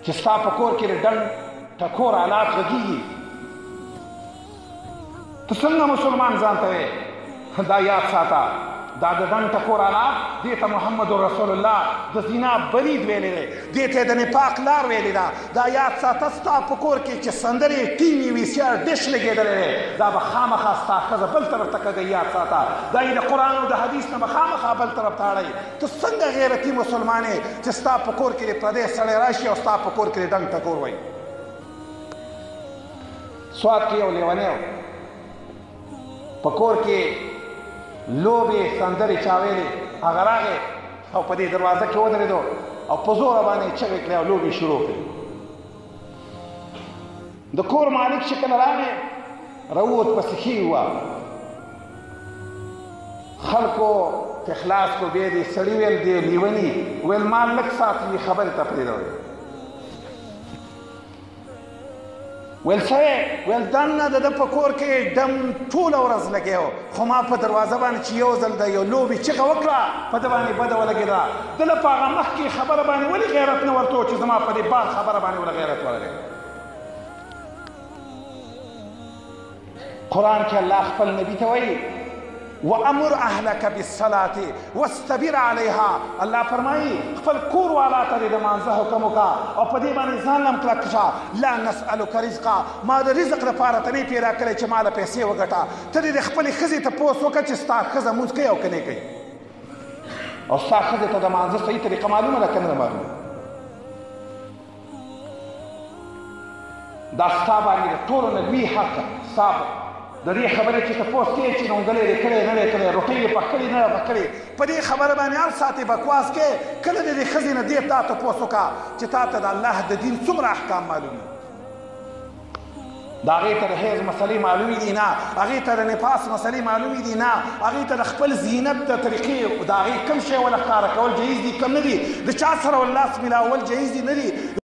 چې ستا په کور کې د ډنډ ټکور آلات غږیږي، ته څنګه مسلمان ځان ته وې؟ دا یاد ساته، دا د ډنډ ټکور آلات دې ته محمد رسول الله د زنا برید ویلی دی، دې ته د نفاق لار ویلې ده. دا یاد ساته ستا په کور کې چې سندرې ټي وي سي آر ډش لګېدلی دی، دا به خامخا ستا ښځه بل طرف ته کږئ. یاد ساته، دا یې د قرآن او د حدیث نه به خامخا بل طرف ته اړئ. ته څنګه غیرتي مسلمان یې چې ستا په کور کې د پردی سړی راشي او ستا په کور کې د ډنډ ټکور وایي؟ سوات کې یو لیونی و، په کور کې لوبې سندرې چا ویلې، هغه راغی او په دې دروازه کې ودرېدو او په زوره باندې یې چغې کړې او لوبې شروع کړې. د کور مالک چې کله راغی راووت، پسې ښې وه، خلکو ته خلاص کړو. بیا دې سړي ویل دی لیوني ویل ما لږ ساعت وي خبرې ته پرېږده، ویل څه ویل دننه د ده په کور کې ډم ټوله ورځ لګی و، خو ما په دروازه باندې چې یو ځل د یو لوبې چغه وکړه په ده باندې بده ولګېده. ده له په هغه مخکې خبره باندې ولې غیرت نه ورته و چې زما په دې بار خبره باندې ول غیرت ورغی؟ قرآن کې الله خپل نبي ته وایي وامر اهلک بالصلاة واستبر علیها. الله فرمایي خپل کور والا ته د لمانځه حکم وکړه او په دې باندې ځان هم کلک شه. لا نسألک رزقا، ما د رزق لپاره ته نه پیدا کړی چې ما له پیسې وګټه. ته دې د خپلې ښځې تپوس وکړه چې ستا ښځه مونځ کوي او که نه کوي، او ستا ښځې ته د لمانځه صحیح طریقه معلومه ده که نه معلومه؟ دا ستا باندې د ټولو نه لوی حق ستا د دې خبرې چې تپوس کوې چې نونګلې دې کړې نه دې کړې، روټۍ دې پخ کړې نه ده پخ کړې، په دې خبره باندې هر ساعت یې بکواس کوې. کله دې د ښځې نه دې تا تپوس وکړه چې تا ته د الله د دین څومره احکام معلوم دي؟ د هغې ته د حیض مسلې معلومې دي؟ نه. هغې ته د نفاس مسلې معلومې دي؟ نه. هغې ته د خپل زینت د طریقې د هغې کوم شی ونه ښکاره کول جایز دي کم نه دي؟ د چا سره لاس ملاول جایز دي نه دي؟